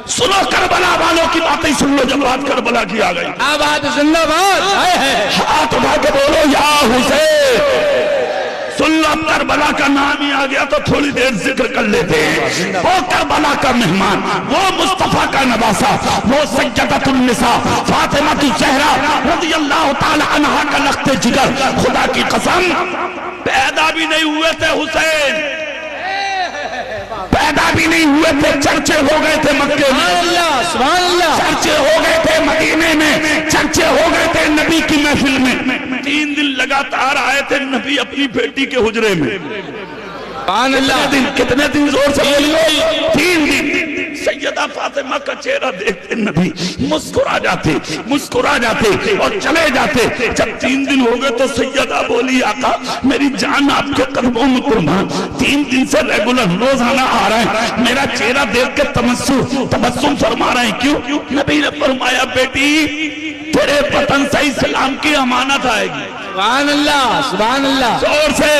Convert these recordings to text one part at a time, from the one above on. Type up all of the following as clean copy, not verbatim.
سنو کربلا والوں کی باتیں سن لو جب بات کربلا کی آ گئی. آباد زندہ باد. ہاتھ اٹھا کے بولو یا حسین. سن لو کربلا کا نام ہی آ گیا تو تھوڑی دیر ذکر کر لیتے ہیں. وہ کربلا کا مہمان، وہ مصطفیٰ کا نواسا، وہ سیدۃ النساء فاطمہ الزہرا رضی اللہ تعالی عنہا کا لخت جگر. خدا کی قسم پیدا بھی نہیں ہوئے تھے حسین، پیدا بھی نہیں ہوئے تھے، چرچے ہو گئے تھے مکے میں، سبحان اللہ، چرچے ہو گئے تھے مدینے میں، چرچے ہو گئے تھے نبی کی محفل میں. 3 دن لگاتار آئے تھے نبی اپنی بیٹی کے حجرے میں. سبحان اللہ. کتنے دن زور سے بولیے؟ 3 دن. سیدہ فاطمہ کا چہرہ دیکھتے نبی مسکرا جاتے اور چلے جاتے. جب 3 دن ہو گئے تو سیدہ بولی آقا میری جان آپ کے قدموں میں قربان، 3 دن سے ریگولر روزانہ آ رہے ہیں، میرا چہرہ دیکھ کے تبسم فرما رہے ہیں، کیوں؟ نبی نے فرمایا بیٹی تیرے وطن سے اسلام کی امانت آئے گی. سبحان اللہ، سبحان اللہ. زور سے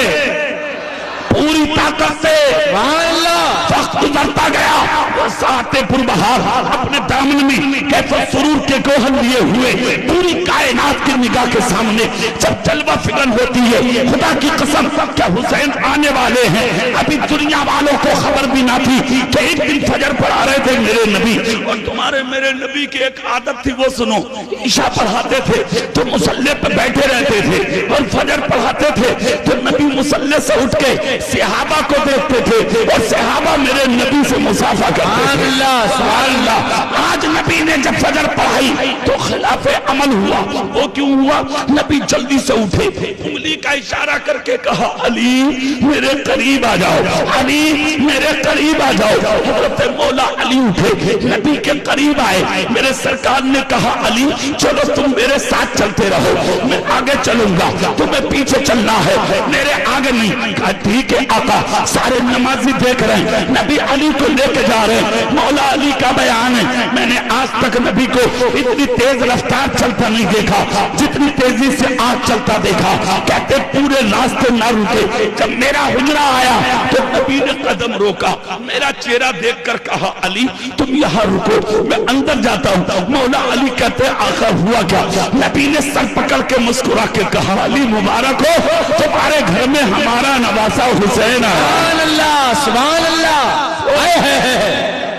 پوری طاقت سے. سبحان اللہ. وقت گزرتا گیا، وہ ساعتیں پربہار اپنے دامن میں کیف سرور کے گوہر لیے ہوئے پوری کائنات کی نگاہ کے سامنے جب جلوہ فکن ہوتی ہے. خدا کی قسم کیا حسین آنے والے ہیں؟ ابھی دنیا والوں کو خبر بھی نہ تھی کہ ایک دن فجر پڑھا رہے تھے میرے نبی. اور تمہارے میرے نبی کی ایک عادت تھی، وہ سنو، عشاء پڑھاتے تھے تو مصلی پہ بیٹھے رہتے تھے، اور فجر پڑھاتے تھے تو نبی مصلی سے اٹھ کے صحابہ کو دیکھتے تھے اور صحابہ میرے نبی سے مصافحہ کرتے تھے. سبحان اللہ. آج نبی نے جب فجر پڑھائی تو خلاف عمل ہوا. وہ کیوں ہوا؟ نبی جلدی سے اٹھے، انگلی کا اشارہ کر کے کہا علی میرے قریب آ جاؤ، علی میرے قریب آ جاؤ. حضرت مولا علی اٹھے، نبی کے قریب آئے. میرے سرکار نے کہا علی چلو تم میرے ساتھ چلتے رہو، میں آگے چلوں گا، تمہیں پیچھے چلنا ہے، میرے آگے نہیں. کہا ٹھیک ہے آقا. سارے نمازی دیکھ رہے ہیں نبی علی کو لے کے جا رہے ہیں. مولا علی کا بیان ہے میں نے آج تک نبی کو اتنی تیز رفتار چلتا نہیں دیکھا جتنی تیزی سے آج چلتا دیکھا. کہتے پورے راستے نہ رکے. جب میرا حجرہ آیا تو نبی نے قدم روکا، میرا چہرہ دیکھ کر کہا علی تم یہاں رکو میں اندر جاتا ہوں. مولا علی کہتے آقا ہوا کیا؟ نبی نے سر پکڑ کے مسکرا کے کہا علی مبارک ہو تمہارے گھر میں ہمارا نواسا حسین آیا. سبحان اللہ، سبحان اللہ.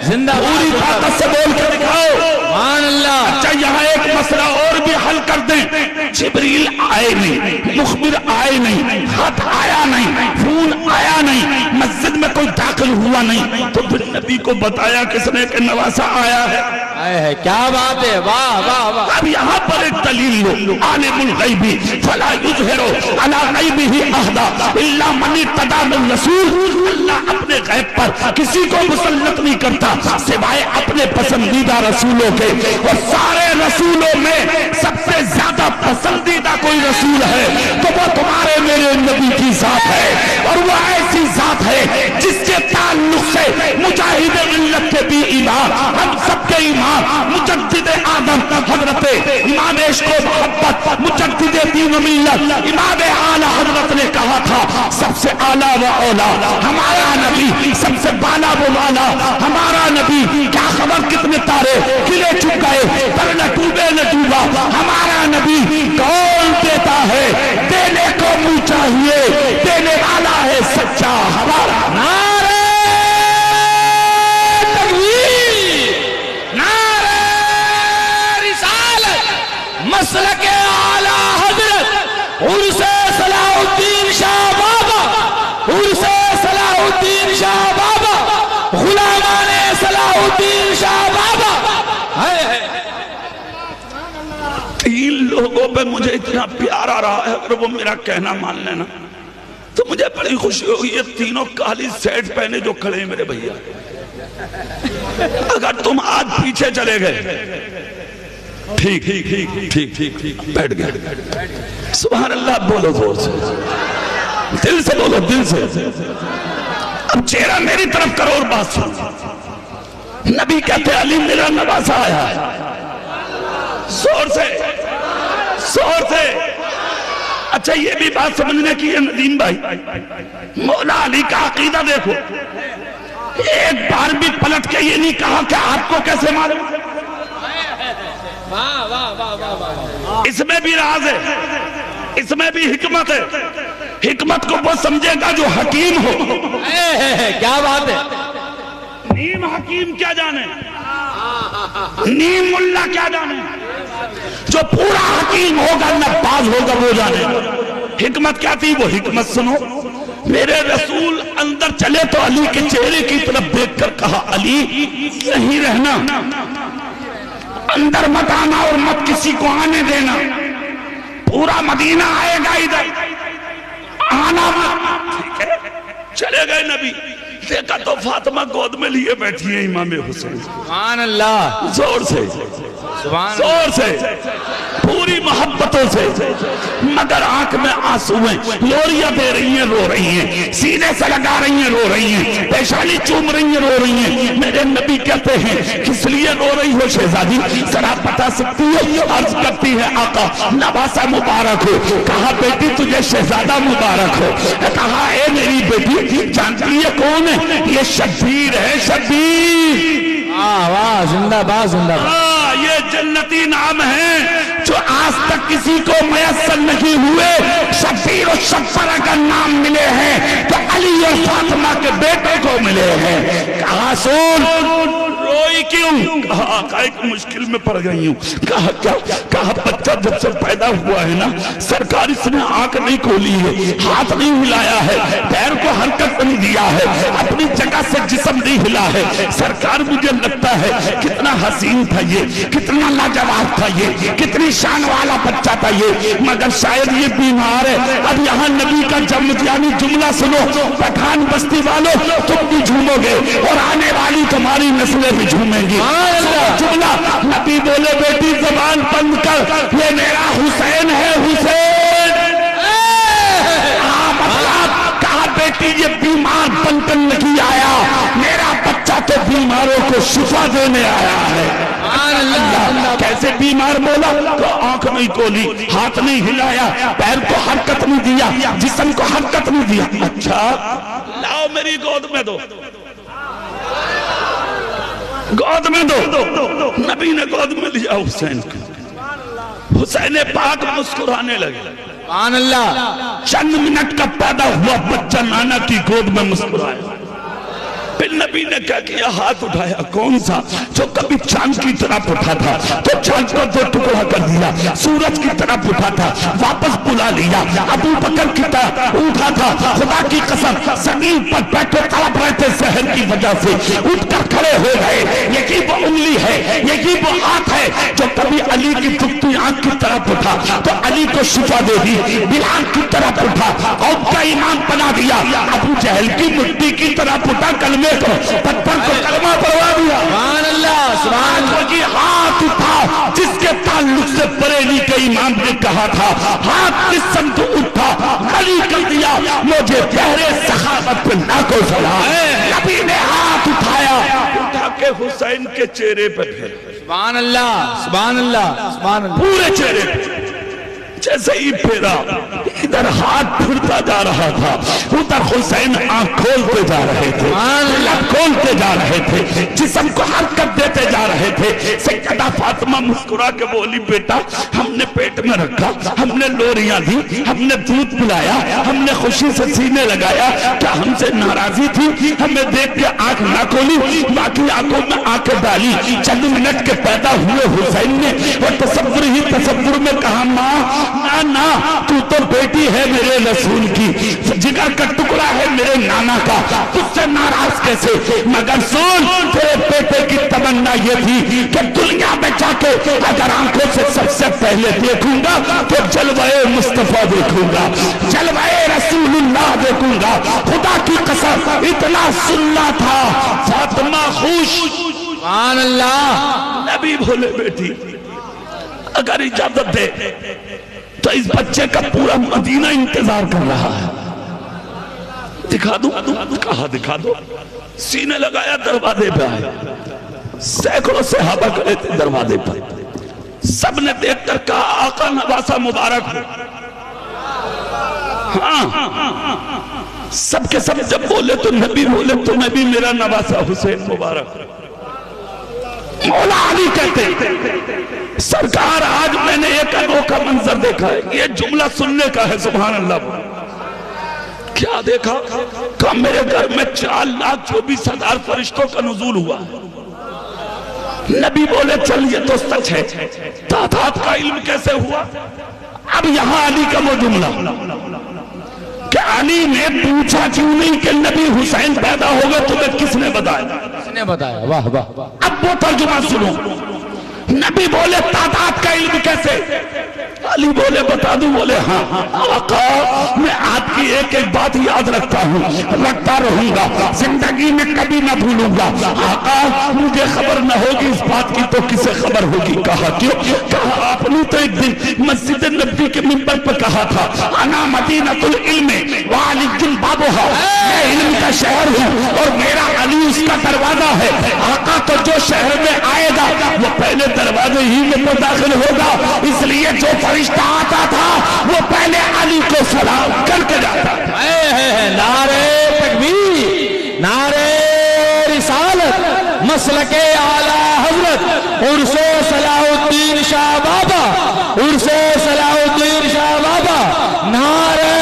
زندہ پوری طاقت سے بول کے دکھاؤ. سبحان اللہ. اچھا یہاں ایک مسئلہ اور بھی حل کر دیں. جبریل آئے نہیں، مخبر آئے نہیں، خط آیا نہیں، فون آیا نہیں، مسجد میں کوئی داخل ہوا نہیں، تو پھر نبی کو بتایا کس نے کہ نواسا آیا ہے؟ کیا بات ہے، واہ واہ واہ. اب یہاں پر ایک دلیل لو، عالم الغیبی فلا یظہر علی غیبہ احدا الا من ارتضی من رسول. اللہ اپنے غیب پر کسی کو مسلط نہیں کرتا سوائے اپنے پسندیدہ رسولوں کے. اور سارے رسولوں میں سب سے زیادہ پسندیدہ کوئی رسول ہے تو وہ تمہارے میرے نبی کی ذات ہے. اور وہ ایسی ذات ہے جس کے تعلق سے مجاہد ملت کے بھی ایمان، ہم سب کے ایمان، مجدد آدم حضرت امام عشق و محبت، مجدد دین و ملت امام اعلیٰ حضرت نے کہا تھا سب سے اعلیٰ و اولا ہمارا نبی، سب سے بالا و بالا ہمارا نبی. کیا خبر کتنے تارے کھلے چک گئے پر نہ ڈوبے نہ ڈوبا. ہمارا نبی کون دیتا ہے؟ دینے کو منہ چاہیے، دینے والا ہے سچا ہمارا. نعرہ تکبیر، نعرہ رسالت، مسلک اعلیٰ حضرت عرس صلاح الدین شاہ بابا، عرس صلاح الدین شاہ بابا، غلامان صلاح الدین شاہ بابا. 3 لوگوں پہ مجھے اتنا پیار آ رہا ہے، اگر وہ میرا کہنا مان لینا تو مجھے بڑی خوشی ہوئی. یہ تینوں کالی سیٹ پہنے جو کھڑے ہیں میرے بھیا، اگر تم آج پیچھے چلے گئے ٹھیک بیٹھ گئے. سبحان اللہ بولو زور سے، دل سے بولو، دل سے. اب چہرہ میری طرف کرو اور بات سن. نبی کہتے علی میرا نواسا آیا ہے. زور سے، زور سے. اچھا یہ بھی بات سمجھنے کی ہے ندیم بھائی، مولا علی کا عقیدہ دیکھو. ایک بار بھی پلٹ کے یہ نہیں کہا کہ آپ کو کیسے معلوم. اس میں بھی راز ہے, اس میں بھی حکمت ہے. حکمت کو وہ سمجھے گا جو حکیم ہو. کیا بات ہے. نیم حکیم کیا جانے, نیم ملا کیا جانے, جو پورا حکیم ہوگا نباز ہوگا وہ جانے. حکمت کیا تھی, وہ حکمت سنو. میرے رسول اندر چلے تو علی کے چہرے کی طرف دیکھ کر کہا, علی یہیں رہنا, اندر مت آنا اور مت کسی کو آنے دینا. پورا مدینہ آئے گا ادھر, آنا مت. ٹھیک ہے, چلے گئے نبی. دیکھا تو فاطمہ گود میں لیے بیٹھی ہے امام حسین. سبحان اللہ. زور سے, زور سے, پوری محبتوں سے, مگر آنکھ میں آنسو ہیں. لوریاں دے رہی ہیں, رو رہی ہیں, سینے سے لگا رہی ہیں, رو رہی ہیں, پیشانی چوم رہی ہیں, رو رہی ہیں. میرے نبی کہتے ہیں کس لیے رو رہی ہو شہزادی, ذرا بتا سکتی ہے؟ عرض کرتی ہے آقا نواسا مبارک ہو. کہا بیٹی تجھے شہزادہ مبارک ہو. کہا اے میری بیٹی جانتی ہے کون ہے؟ یہ شبیر ہے, شبیر. واہ, زندہ باد, زندہ باد. یہ جنتی نام ہے جو آج تک کسی کو میسر نہیں ہوئے. شبیر و شبر اگر نام ملے ہیں تو علی اور فاطمہ کے بیٹے کو ملے ہیں. کہا سن, روئی کیوں؟ کہا آقا ایک مشکل میں پڑ گئی ہوں. کہا کیا؟ کہا بچہ جب سے پیدا ہوا ہے نا سرکار اس نے آنکھ نہیں کھولی ہے, ہاتھ نہیں ہلایا ہے, پیر کو حرکت نہیں دیا ہے, اپنی جگہ سے جسم نہیں ہلا ہے. سرکار مجھے لگتا ہے کتنا حسین تھا یہ, کتنا لاجواب تھا یہ, کتنی شان والا بچہ تھا یہ, مگر شاید یہ بیمار ہے. اب یہاں نبی کا یعنی جملہ سنو, پٹھان بستی والوں تم بھی جھومو گے اور آنے والی تمہاری نسلیں بھی جھومیں گی. جملہ نبی بولے بیٹی زبان بند کر, یہ میرا حسین ہے, حسین. کہا بیٹی یہ بیمار بن کر نہیں آیا, میرا بچہ تو بیماروں کو شفا دینے آیا ہے. اللہ کیسے بیمار بولا؟ تو آنکھ نہیں کھولی, ہاتھ نہیں ہلایا, پیر کو حرکت نہیں دیا, جسم کو حرکت نہیں دیا. اچھا لاؤ میری گود میں دو, گود میں دو. نبی نے گود میں لیا حسین کو. حسین پاک مسکرانے لگے. سبحان اللہ. چند منٹ کا پیدا ہوا بچہ نانا کی گود میں مسکرایا. پھر نبی نے کیا کیا, ہاتھ اٹھایا. کون سا؟ جو کبھی چاند کی طرف اٹھا تھا تو چاند کو دو ٹکڑا کر دیا, سورج کی طرف اٹھا تھا واپس بلا لیا. ابو بکر کی طرف اٹھا تھا, خدا کی قسم زمین پر بیٹھے تڑپ رہے تھے زہر کی وجہ سے, اٹھ کر کھڑے ہو گئے. یہی وہ انگلی ہے, یہی وہ ہاتھ ہے جو کبھی علی کی دکھتی آنکھ کی طرف اٹھا تو علی کو شفا دے دی. بلال کی طرف اٹھا قوم کا امام بنا دیا. ابو جہل کی مٹی کی طرف اٹھا کلمے کو, پتھر کو کلمہ پڑھوا دیا. سبحان اللہ, سبحان اللہ. یہ ہاتھ اٹھا جس کے تعلق سے بریلی کے امام نے کہا تھا ہاتھ کس سمت اٹھا, خالی کر دیا مجھے بہرے سخاوت پہ نہ کو سلا. نبی نے ہاتھ اٹھایا, اٹھا کے حسین کے چہرے پہ پھر. سبحان اللہ, سبحان اللہ, سبحان اللہ. پورے چہرے پہ جیسے ہی پھیرا, ادھر ہاتھ پھرتا جا رہا تھا, ادھر حسین آنکھ کھولتے جا رہے تھے, لب کھولتے جا رہے تھے, جسم کو حرکت دیتے جا رہے تھے. سیدہ فاطمہ مسکرا کے بولی بیٹا ہم نے پیٹ میں رکھا, ہم نے لوریاں دی, ہم نے دودھ پلایا, ہم نے خوشی سے سینے لگایا, کیا ہم سے ناراضی تھی؟ ہمیں دیکھ کے آنکھ نہ کھولی, باقی آنکھوں میں آنکھ ڈالی. چند منٹ کے پیدا ہوئے حسین نے وہ تصور ہی تصور میں کہا ماں نا تو تو بیٹی ہے میرے رسول کی, جگر کا ٹکڑا ہے میرے نانا کا, تجھ سے ناراض کیسے؟ مگر سن تیرے بیٹے کی تمنا یہ تھی کہ دنیا میں جا کے اگر آنکھوں سے سب سے پہلے دیکھوں گا تو جلوہ مصطفیٰ دیکھوں گا, جلوہ رسول اللہ دیکھوں گا. خدا کی قسم اتنا سننا تھا فاطمہ خوش. سبحان اللہ. نبی بولے بیٹی اگر اجازت دے تو اس بچے کا پورا مدینہ انتظار کر رہا ہے, دکھا دوں؟ کہا دکھا دو. سینے لگایا, دروازے پہ آئے, سینکڑوں صحابہ کھڑے تھے دروازے پر. سب نے دیکھ کر کہا آقا نواسا مبارک ہو. ہاں سب کے سب جب بولے تو نبی بولے تو نبی میرا نواسا حسین مبارک. مولا علی کہتے سرکار آج میں نے ایک انوکھا منظر دیکھا ہے. یہ جملہ سننے کا ہے. سبحان اللہ. کیا دیکھا؟ کہ میرے گھر میں 4,24,000 فرشتوں کا نزول ہوا ہے. نبی بولے چل یہ تو سچ ہے. تعداد کا علم کیسے ہوا؟ اب یہاں علی کا وہ جملہ کہ علی نے پوچھا کیوں نہیں کہ نبی حسین پیدا ہوگا تمہیں کس نے بتایا؟ کس نے بتایا؟ واہ واہ واہ. اب وہ ترجمہ سنو. نبی بولے تعداد کا علم کیسے؟ علی بولے بتا دوں. بولے ہاں. آقا میں آپ کی ایک ایک بات یاد رکھتا ہوں, رکھتا رہوں گا, زندگی میں کبھی نہ بھولوں گا. آقا مجھے خبر نہ ہوگی اس بات کی تو کسے خبر ہوگی؟ کہا کیوں؟ کہا آپ نے تو ایک دن مسجد نبی کے منبر پر کہا تھا انا مدینۃ العلم وعلی بابھا, میں علم کا شہر ہوں اور میرا علی اس کا دروازہ ہے. آقا تو جو شہر میں آئے گا وہ پہلے دروازے ہی میں تو داخل ہوگا, اس لیے جو فرشتہ آتا تھا وہ پہلے علی کو سلام کر کے جاتا تھا. نعرہ تکبیر, نعرہ رسالت, مسلک اعلی حضرت عرس صلاح الدین شاہ بابا, عرس صلاح الدین شاہ بابا, نعرہ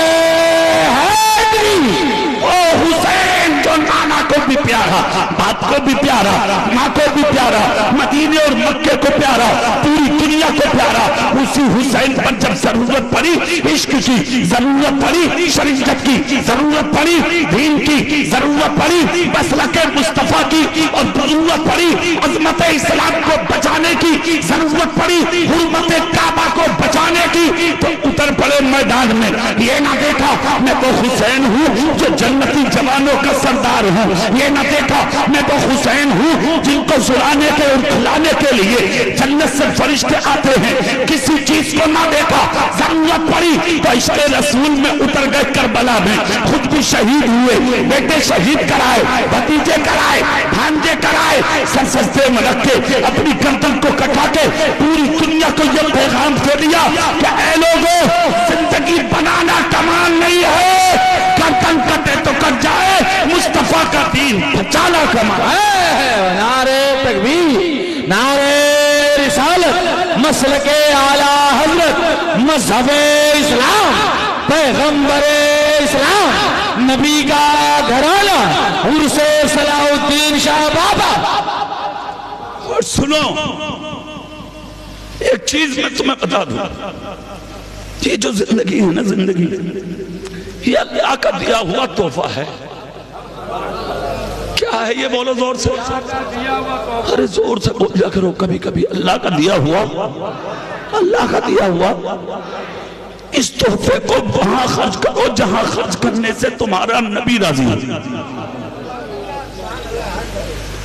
حیدری. او حسین جو نانا کو بھی پیارا, باپ کو بھی پیارا, ماں کو بھی پیارا, مدینے اور مکے کو پیارا, پوری دنیا کو پیارا, اسی حسین پر جب ضرورت پڑی عشق کی, ضرورت پڑی شریعت کی, ضرورت پڑی دین کی, ضرورت پڑی مسلک مصطفیٰ کی, اور ضرورت پڑی عظمت اسلام کو بچانے کی, ضرورت پڑی حرمت کعبہ کو بچانے کی, تو اتر پڑے میدان میں. یہ نہ دیکھا میں تو حسین ہوں جو جنتی جوانوں کا سردار ہوں, یہ نہ دیکھا میں تو حسین ہوں جن کو سلانے کے اور کھلانے کے لیے جنت سے فرشتے آتے ہیں. کسی چیز کو نہ دیکھا, ضرورت پڑی تو عشق رسول میں اتر گئے کربلا میں, خود بھی شہید ہوئے, بیٹے شہید کرائے, بھتیجے کرائے, بھانجے کرائے, سر سجدے میں رکھ کے اپنی گردن کو کٹا کے پوری دنیا کو یہ پیغام دے دیا کہ اے لوگوں زندگی بنانا کمال نہیں ہے, گردن کٹے تو کٹ جائے, مصطفیٰ کا دین بچانا کمال ہے. نعرہ تکبیر, نعرہ رسالت, مسلک اعلی حضرت, مذہب اسلام, پیغمبر اسلام, نبی کا گھرانہ, عرس صلاح الدین شاہ بابا. اور سنو ایک چیز میں تمہیں بتا دوں, یہ جو زندگی ہے نا, زندگی یہ اللہ کا دیا ہوا تحفہ ہے. کیا ہے یہ بولو زور سے, ارے زور سے بول جا کرو. کبھی کبھی اللہ کا دیا ہوا, اللہ کا دیا ہوا. اس تحفے کو وہاں خرچ کرو جہاں خرچ کرنے سے تمہارا نبی راضی ہے.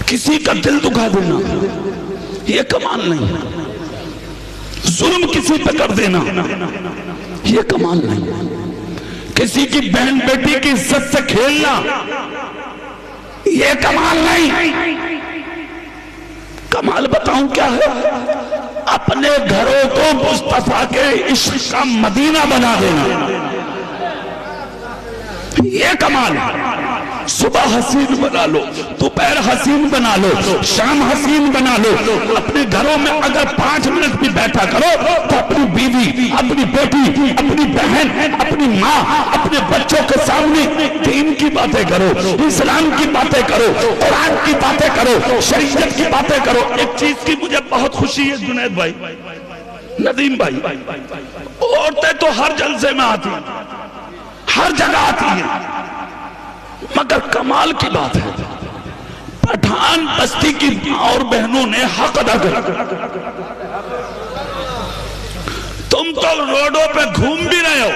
کسی کا دل دکھا دینا یہ کمال نہیں, ظلم کسی پہ کر دینا یہ کمال نہیں, کسی کی بہن بیٹی کی عزت سے کھیلنا یہ کمال نہیں. کمال بتاؤں کیا ہے؟ اپنے گھروں کو مصطفیٰ کے عشق کا مدینہ بنا دینا یہ کمال ہے. صبح حسین بنا لو, دوپہر حسین بنا لو, شام حسین بنا لو. اپنے گھروں میں اگر 5 منٹ بھی بیٹھا کرو تو اپنی بیوی, اپنی بیٹی, اپنی بہن, اپنی ماں, اپنے بچوں کے سامنے دین کی باتیں کرو, اسلام کی باتیں کرو, قرآن کی باتیں کرو, شریعت کی باتیں کرو. ایک چیز کی مجھے بہت خوشی ہے جنید بھائی, ندیم بھائی, عورتیں تو ہر جلسے میں آتی ہیں, ہر جگہ آتی ہیں, مگر کمال کی بات ہے پٹھان بستی کی اور بہنوں نے حق ادا کیا. تم تو روڈوں پہ گھوم بھی رہے ہو,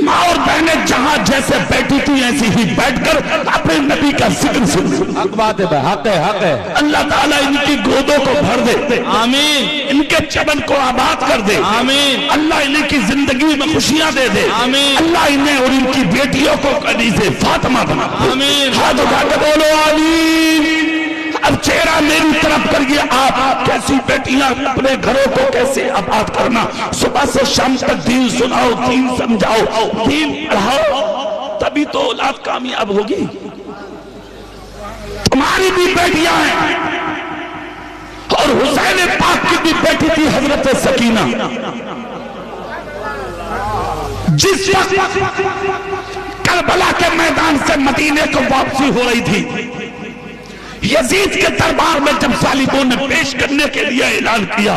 ماں اور بہنیں جہاں جیسے بیٹھی تھی ایسی ہی بیٹھ کر اپنے نبی کا ذکر سن. حق بات ہے, حق ہے, حق ہے. اللہ تعالیٰ ان کی گودوں کو بھر دے, آمین. ان کے چمن کو آباد کر دے, آمین. اللہ انہیں کی زندگی میں خوشیاں دے دے, آمین. اللہ انہیں اور ان کی بیٹیوں کو کنیز فاطمہ بنا دے. آمین. ہاتھ اٹھا کے بولو آمین. اب چہرہ میری طرف کریے آپ, کیسی بیٹیاں اپنے گھروں کو کیسے آباد کرنا, صبح سے شام تک دین سناؤ, دین سمجھاؤ, دین پڑھاؤ. تبھی تو اولاد کامیاب ہوگی. تمہاری بھی بیٹیاں ہیں اور حسین پاک کی بھی بیٹی تھی حضرت سکینہ. جس وقت کربلا کے میدان سے مدینے کو واپسی ہو رہی تھی، یزید کے دربار میں جب صلیبوں نے پیش کرنے کے لیے اعلان کیا